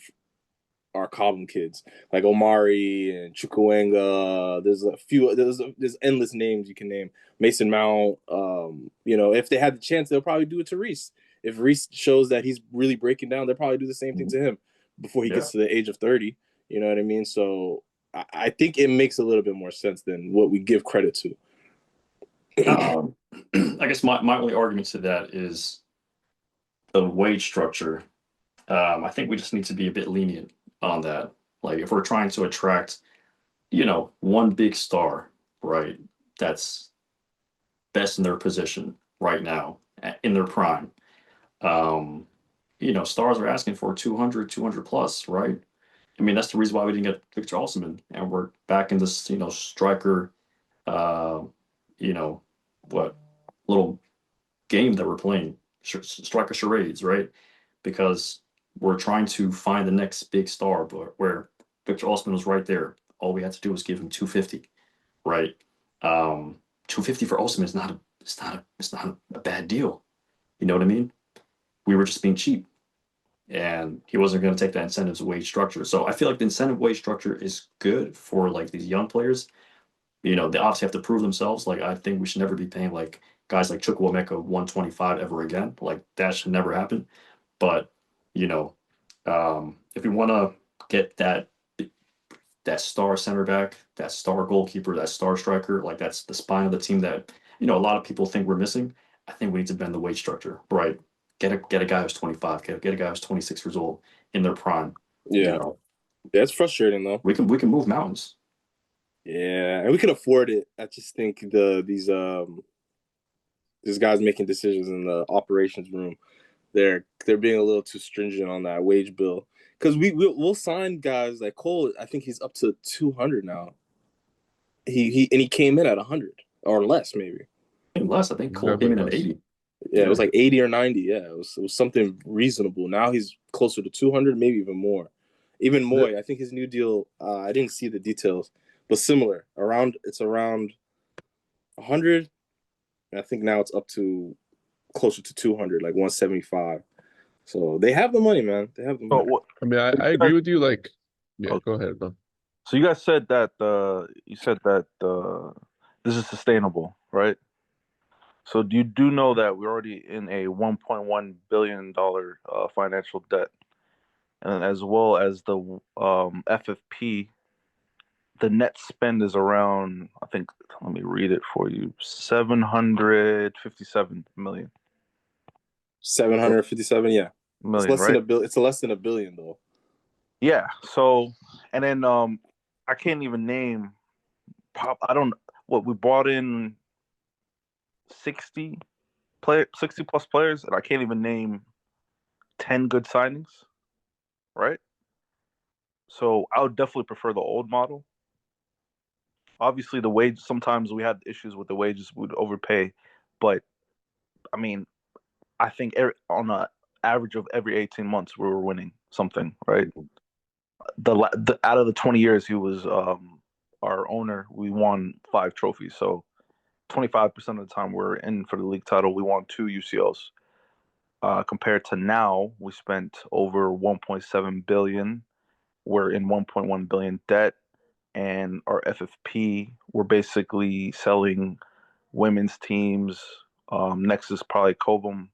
our Cobham kids, like Omari and Chukwuenga. There's a few. There's endless names you can name. Mason Mount. If they had the chance, they'll probably do it to Reece. If Reece shows that he's really breaking down, they'll probably do the same thing to him before he gets to the age of 30. You know what I mean? So I think it makes a little bit more sense than what we give credit to. I guess my only argument to that is the wage structure. I think we just need to be a bit lenient on that. Like if we're trying to attract, one big star, right? That's best in their position right now in their prime. Stars are asking for 200 plus, right? I mean, that's the reason why we didn't get Victor Osimhen, and we're back in this, striker, what little game that we're playing, striker charades, right? Because we're trying to find the next big star, but where Victor Osimhen was right there. All we had to do was give him 250, right? 250 for Osimhen is not a bad deal. You know what I mean? We were just being cheap, and he wasn't going to take that incentives wage structure. So I feel like the incentive wage structure is good for like these young players. They obviously have to prove themselves. Like I think we should never be paying like guys like Chukwuemeka 125 ever again. Like that should never happen. But if we want to get that star center back, that star goalkeeper, that star striker, like that's the spine of the team that a lot of people think we're missing. I think we need to bend the wage structure, right? Get a guy who's 25, get a guy who's 26 years old in their prime. Yeah, it's frustrating though. We can move mountains. Yeah, and we can afford it. I just think these guys making decisions in the operations room, they're being a little too stringent on that wage bill. Because we'll sign guys like Cole. I think he's up to 200 now. He came in at 100 or less, maybe. Less, I think Cole came in at 80. Yeah, it was like 80 or 90. Yeah, it was something reasonable. Now he's closer to 200, maybe even more. Even more. I think his new deal. I didn't see the details, but similar. It's around 100. And I think now it's up to closer to 200, like 175. So they have the money, man. They have the money. I mean, I agree with you. Like, yeah, go ahead, bro. So you guys said that this is sustainable, right? So you do know that we're already in a $1.1 billion financial debt, and as well as the FFP, the net spend is around, I think, let me read it for you, 757 million. 757, yeah. Million, it's less right? than $1 billion. It's less than $1 billion though. Yeah. So, and then I can't even name. We brought in 60 plus players, and I can't even name 10 good signings, right? So I would definitely prefer the old model. Obviously, the wage, sometimes we had issues with the wages, we'd overpay, but I mean, I think on an average of every 18 months, we were winning something, right? Out of the 20 years he was our owner, we won 5 trophies. So 25% of the time we're in for the league title. We won 2 UCLs. Compared to now, we spent over 1.7 billion. We're in 1.1 billion debt, and our FFP, we're basically selling women's teams. Next is probably Cobham.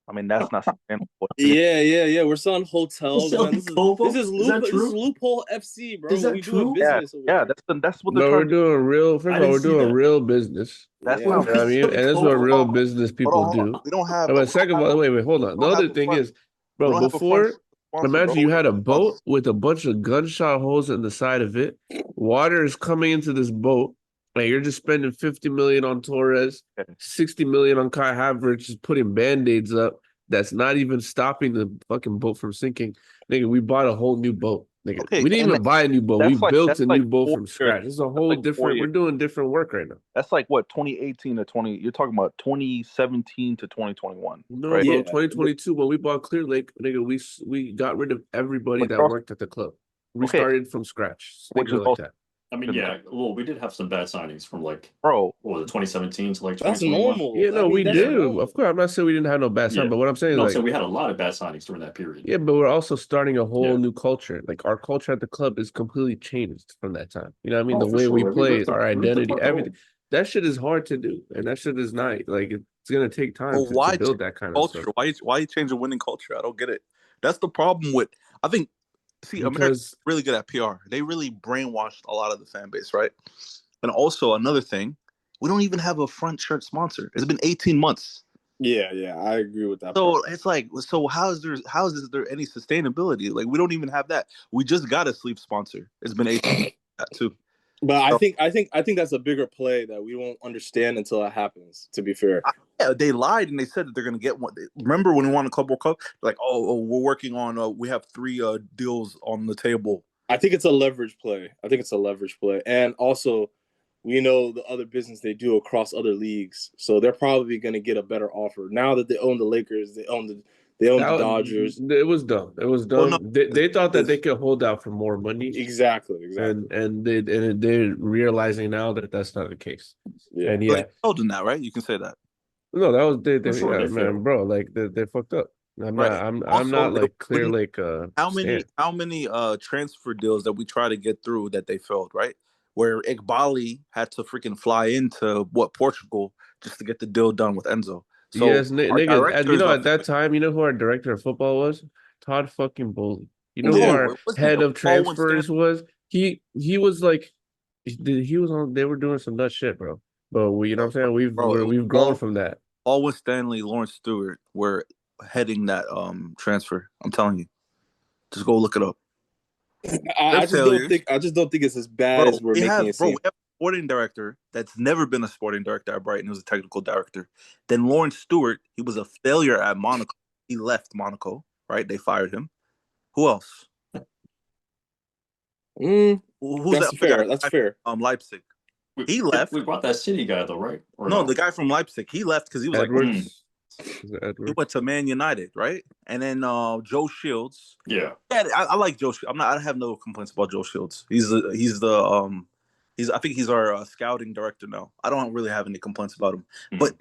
I mean, that's not sustainable. Yeah. We're selling hotels. Man. This is loophole FC, bro. Is that we true? doing business. Yeah, that's what they're we're trying to do. doing real. First of all, we're doing real business. That's You know what I mean, and that's what real business people do. We don't have. But second of all, wait, hold on. The other thing is, bro, before, imagine you had a boat with a bunch of gunshot holes in the side of it. Water is coming into this boat, Like you're just spending 50 million on Torres, 60 million on Kai Havertz, just putting band-aids up. That's not even stopping the fucking boat from sinking. Nigga, we bought a whole new boat. Nigga, Okay, we didn't even buy a new boat. We built a new boat 4 from years. scratch. It's a whole like 4 different. We're years. doing different work right now. That's like what 2018 to 20. You're talking about 2017 to 2021. No, right? bro. Yeah. 2022, when we bought Clearlake, nigga, we got rid of everybody But that you're- worked at the club. We Okay. started from scratch. Which Things is like also- that. I mean, yeah, well, we did have some bad signings from like Bro, what was it, 2017 to like That's 2021. normal. Yeah, no, I mean, we that's did. normal. Of course, I'm not saying we didn't have no bad sign, Yeah. but what I'm saying is No, I'm like, saying we had a lot of bad signings during that period. yeah, but we're also starting a whole Yeah. new culture. Like our culture at the club is completely changed from that time. You know what I mean? Oh, The for way we sure. play, ripped the- our we ripped the identity, fuck everything. off. That shit is hard to do, and that shit is not like it's gonna take time Well, to why build that kind of culture? stuff. Why you change a winning culture? I don't get it. That's the problem with. I think. See, America's Because really good at PR. They really brainwashed a lot of the fan base, right? And also another thing, we don't even have a front shirt sponsor. It's been 18 months. Yeah, I agree with that. So part. it's like, so how is there any sustainability? Like we don't even have that. We just got a sleep sponsor. It's been 18 months that too. But I think that's a bigger play that we won't understand until it happens. To be fair, Yeah, they lied and they said that they're gonna get one. Remember when we won the Club World Cup? Like, we're working on. We have 3 deals on the table. I think it's a leverage play. And also, we know the other business they do across other leagues, so they're probably going to get a better offer now that they own the Lakers. They own the Dodgers. It was dumb. It was dumb. Well, no, they thought that they could hold out for more money, Exactly. and they're realizing now that that's not the case. Yeah. And But yeah, they told them that, right? You can say that. no, that was For sure, yeah, they man, failed. bro. Like they fucked up. Right. I'm Also, not like when- Clearlake. How many transfer deals that we try to get through that they failed, right? Where Iqbali had to freaking fly into Portugal just to get the deal done with Enzo. So Yes, our nigga. directors At are that time, you know who our director of football was? Todd fucking Bowley. You know No, who it our wasn't. head of Paul Winston- transfers was? He was like, he was on. They were doing some nut shit, bro. But we, you know what I'm saying? We've grown from that. Alwyn Stanley, Lawrence Stewart were heading that transfer. I'm telling you, just go look it up. I just don't think it's as bad as we're making it seem. We have a sporting director that's never been a sporting director at Brighton. He was a technical director. Then Lawrence Stewart, he was a failure at Monaco. He left Monaco, right? They fired him. Who else? Who's That's that fair. guy? That's fair. Leipzig. He left. We brought that City guy though, right? Or No, the guy from Leipzig. He left because he was Edwards. Is it he Edwards? went to Man United, right? And then Joe Shields. yeah. Yeah, I like Joe. I have no complaints about Joe Shields. He's I think he's our scouting director now. I don't really have any complaints about him. Mhm. But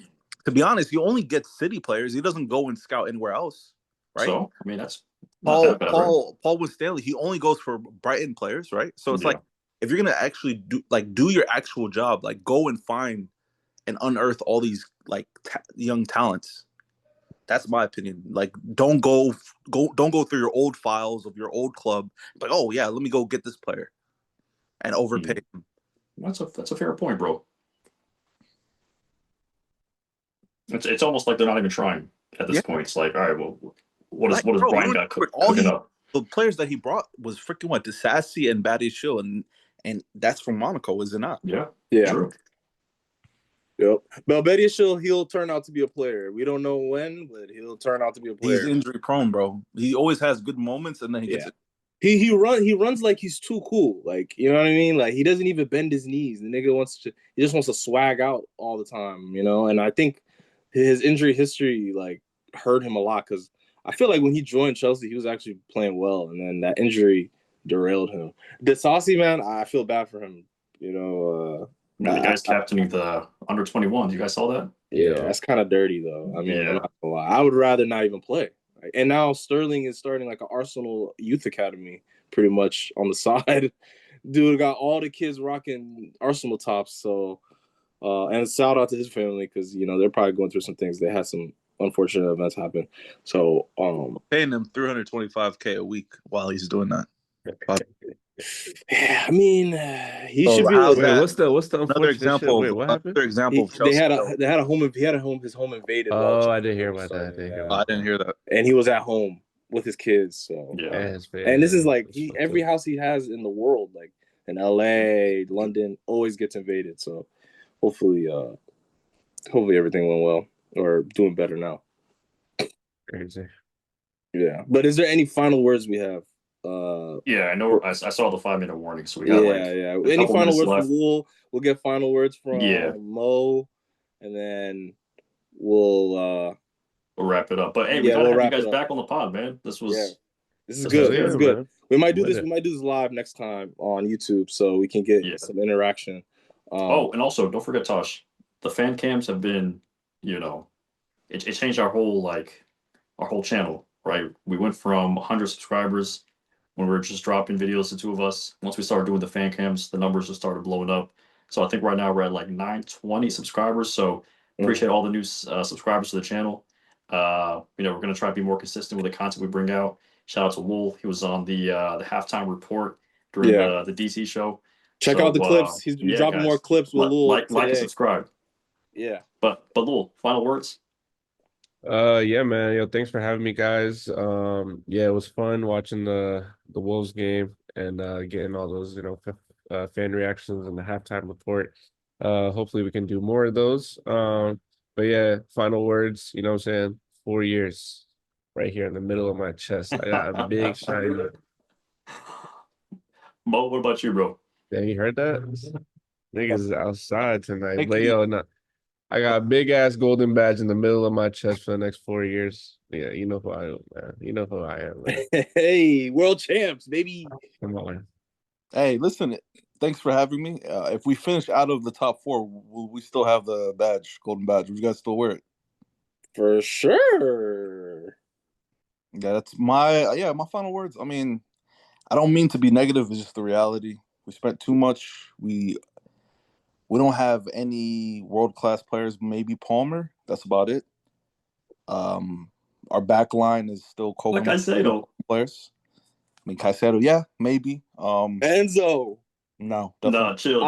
to be honest, he only gets City players. He doesn't go and scout anywhere else, right? So I mean that's not that bad, right? Paul Winstanley, he only goes for Brighton players, right? So it's Yeah. like if you're gonna actually do your actual job, like go and find and unearth all these like young talents. That's my opinion. Like, don't go through your old files of your old club. Like, oh yeah, let me go get this player and overpay him. That's a fair point, bro. It's almost like they're not even trying at this point. It's like, all right, well, what does Brian got cooking up? The players that he brought was freaking what? Disassi and Badiashile, and that's from Monaco, is it not? Yeah. Yep. True. Badiashile, he'll turn out to be a player. We don't know when, but he'll turn out to be a player. He's injury prone, bro. He always has good moments, and then he gets it. He runs like he's too cool. Like, you know what I mean? Like, he doesn't even bend his knees. The nigga he just wants to swag out all the time, you know? And I think his injury history like hurt him a lot because I feel like when he joined Chelsea, he was actually playing well, and then that injury derailed him. Disassi, man, I feel bad for him. You know, Man, the guy's captaining the under 21. You guys saw that? yeah, that's kind of dirty though. I mean, Yeah. I'm not gonna lie. I would rather not even play. Right? And now Sterling is starting like an Arsenal youth academy, pretty much on the side. Dude got all the kids rocking Arsenal tops. So, and shout out to his family because you know they're probably going through some things. They had some unfortunate events happen. So, Paying him $325K a week while he's doing that. yeah, I mean, he So should be. how's Wait, that? what's the Another unfortunate example. shit? Wait, what happened? Another example of They Chelsea. had a home. He had his home invaded. Oh, I didn't hear about that. I didn't hear that. And he was at home with his kids. So Yeah. Yeah, it's fair. and this is like It's fucked every up. house he has in the world, like and LA, London always gets invaded. So hopefully everything went well or doing better now. Crazy. Yeah. But is there any final words we have? Yeah, I know. I saw the 5-minute warning, so we got like yeah. a Any couple final minutes words left. from Leul? We'll get final words from Yeah. Mo, and then we'll wrap it up. But hey, we yeah, gotta we'll have you wrap it guys up. back on the pod, man. This Yeah. was This is this good. was This is Yeah, good. man. We might do With this. it. We might do this live next time on YouTube, so we can get Yeah. some interaction. Oh, and also don't forget, Tosh, the fan cams have been, it changed our whole channel, right? We went from 100 subscribers when we were just dropping videos, the two of us. Once we started doing the fan cams, the numbers just started blowing up. So I think right now we're at like 920 subscribers. So appreciate all the new subscribers to the channel. We're gonna try to be more consistent with the content we bring out. Shout out to Leul. He was on the halftime report during Yeah. the DC show. Check So out the clips. He's yeah, dropping more guys, clips with Leul like and today. subscribe. Yeah. But Leul, final words. Yeah, man. Yo, thanks for having me, guys. Yeah, it was fun watching the Wolves game and getting all those, fan reactions and the halftime report. Hopefully we can do more of those. But yeah, final words, you know what I'm saying? 4 years right here in the middle of my chest. I got a big shiny. Mo, what about you, bro? Yeah, you heard that? Niggas is outside tonight. Thank But you. yo, no, I got a big ass golden badge in the middle of my chest for the next 4 years. Yeah, you know who I am, man. You know who I am, man. Hey, world champs, baby. Come on. Hey, listen. Thanks for having me. If we finish out of the top four, will we still have the badge, golden badge? Would you guys still wear it? For sure. Yeah, that's my final words. I mean, I don't mean to be negative. It's just the reality. We spent too much. We don't have any world class players. Maybe Palmer. That's about it. Our back line is still Like I say, though. players. I mean, Caicedo, yeah, maybe. Enzo. No, Nah, definitely. chill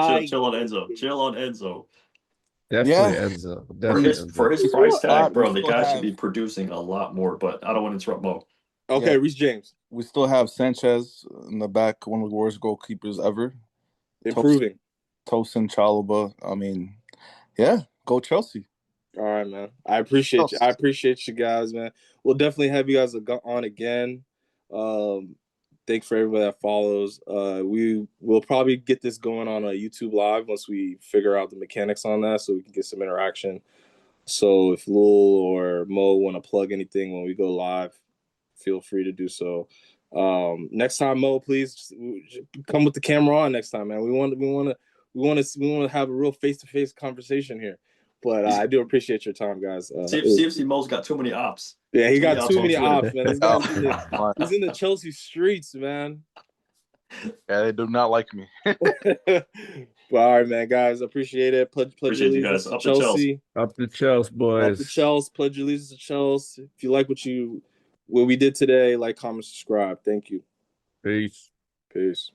on Enzo. Chill on Enzo. Definitely Yeah. Enzo. For Definitely his for Enzo. his price tag, We bro, the still guy should have be producing a lot more. But I don't want to interrupt Mo. Okay, Yeah. Reece James. we still have Sanchez in the back, one of the worst goalkeepers ever. Improving. Tosin Chalobah. I mean, yeah, go Chelsea. All right, man. I appreciate you. I appreciate you guys, man. We'll definitely have you guys on again. Thanks for everybody that follows. We will probably get this going on a YouTube live once we figure out the mechanics on that, so we can get some interaction. So if Leul or Mo want to plug anything when we go live, feel free to do so. Next time, Mo, please come with the camera on next time, man. We want to have a real face-to-face conversation here. But I do appreciate your time, guys. CFC Mo's got too many ops. Yeah, he got too many on ops, man. This guy's he's in the Yeah, Chelsea streets, man. they do not like me. But all right, man, guys, appreciate it. Pledge Appreciate you allegiance guys. to Up to Chelsea. Chelsea. Up the Chelsea, boys. Up to Chelsea. Pledge allegiance to Chelsea. If you like what we did today, like, comment, subscribe. Thank you. Peace. Peace.